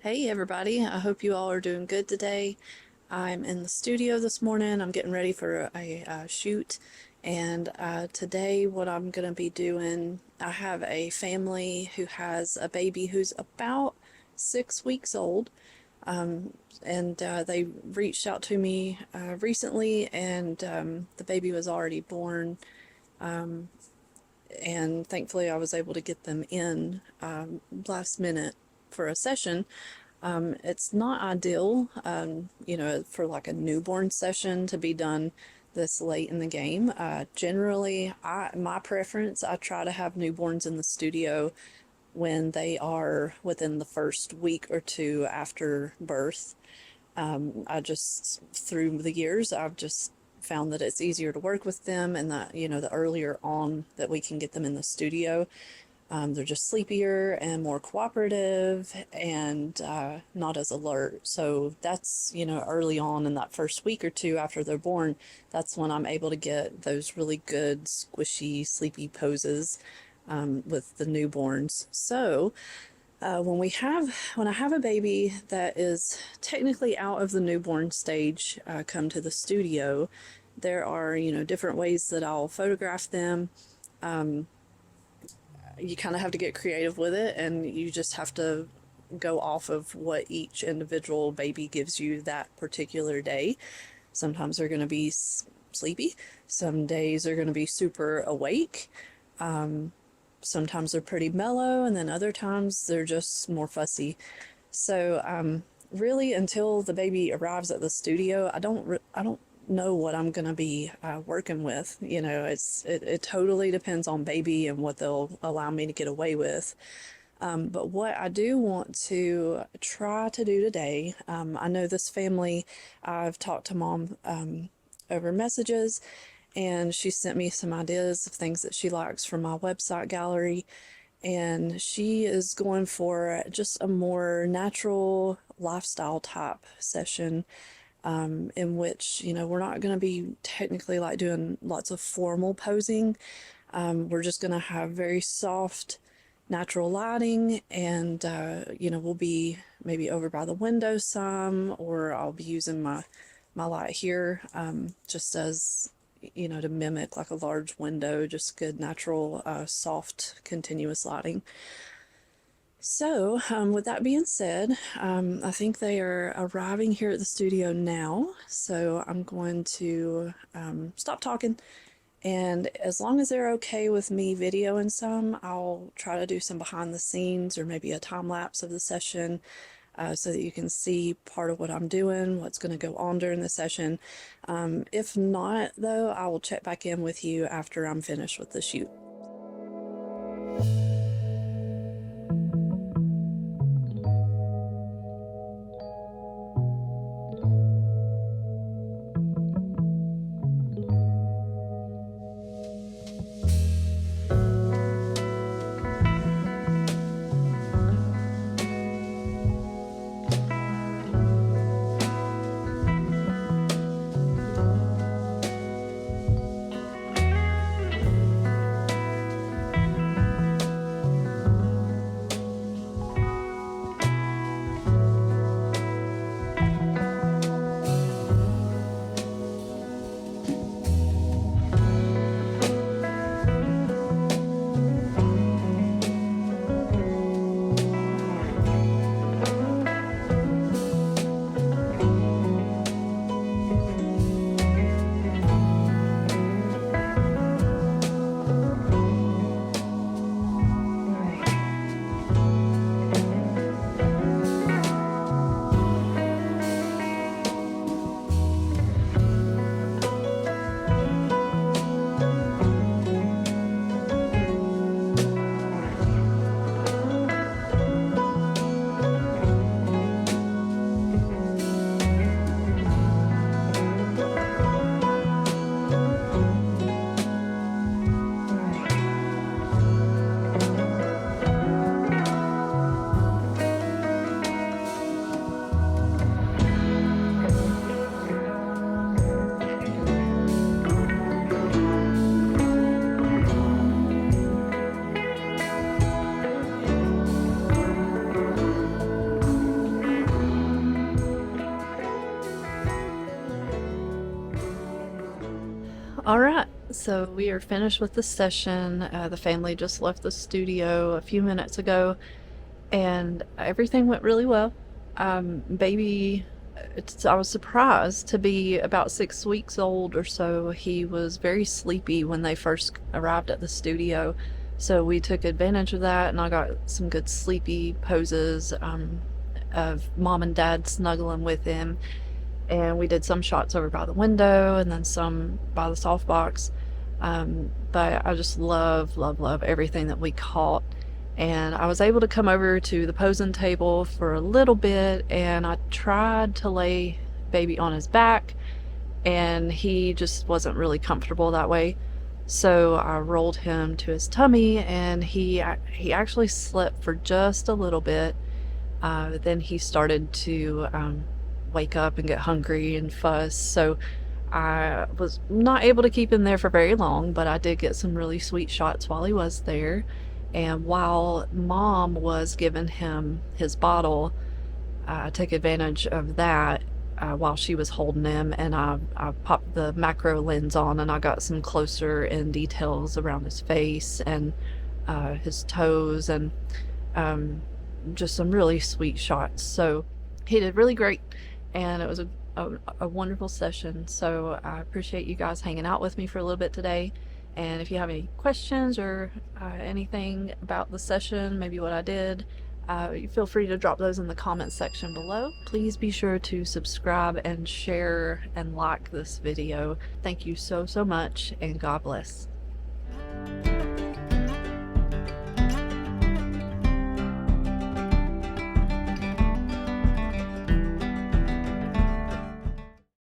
Hey everybody, I hope you all are doing good today. I'm in the studio this morning. I'm getting ready for a shoot, and today what I'm going to be doing, I have a family who has a baby who's about 6 weeks old, and they reached out to me recently, and the baby was already born, and thankfully I was able to get them in last minute for a session. It's not ideal, for like a newborn session to be done this late in the game. Generally, my preference, I try to have newborns in the studio when they are within the first week or two after birth. I just, through the years, I've just found that it's easier to work with them, and that, the earlier on that we can get them in the studio, they're just sleepier and more cooperative and not as alert. So that's, early on in that first week or two after they're born, that's when I'm able to get those really good, squishy, sleepy poses with the newborns. So when I have a baby that is technically out of the newborn stage, come to the studio, there are, different ways that I'll photograph them. You kind of have to get creative with it, and you just have to go off of what each individual baby gives you that particular day. Sometimes they're going to be sleepy, some days they're going to be super awake, sometimes they're pretty mellow, and then other times they're just more fussy. So really, until the baby arrives at the studio, I don't know what I'm going to be working with. It totally depends on baby and what they'll allow me to get away with. But what I do want to try to do today, I know this family, I've talked to mom over messages, and she sent me some ideas of things that she likes from my website gallery. And she is going for just a more natural lifestyle type session, in which, we're not going to be technically like doing lots of formal posing. We're just going to have very soft, natural lighting, and, we'll be maybe over by the window some, or I'll be using my light here, just as, to mimic like a large window, just good, natural, soft, continuous lighting. So, with that being said, I think they are arriving here at the studio now. So I'm going to stop talking. And as long as they're okay with me videoing some, I'll try to do some behind the scenes or maybe a time lapse of the session, so that you can see part of what I'm doing, what's going to go on during the session. If not, though, I will check back in with you after I'm finished with the shoot. All right, so we are finished with the session. The family just left the studio a few minutes ago, and everything went really well. Baby, I was surprised to be about 6 weeks old or so. He was very sleepy when they first arrived at the studio, so we took advantage of that, and I got some good sleepy poses of mom and dad snuggling with him, and we did some shots over by the window and then some by the softbox. But I just love everything that we caught. And I was able to come over to the posing table for a little bit, and I tried to lay baby on his back, and he just wasn't really comfortable that way. So I rolled him to his tummy, and he actually slept for just a little bit. Then he started to wake up and get hungry and fuss. So I was not able to keep him there for very long, but I did get some really sweet shots while he was there. And while mom was giving him his bottle, I took advantage of that while she was holding him, and I popped the macro lens on, and I got some closer in details around his face and his toes, and just some really sweet shots. So he did really great, and it was a wonderful session. So I appreciate you guys hanging out with me for a little bit today. And if you have any questions or anything about the session, maybe what I did, feel free to drop those in the comments section below. Please be sure to subscribe and share and like this video. Thank you so much, and God bless.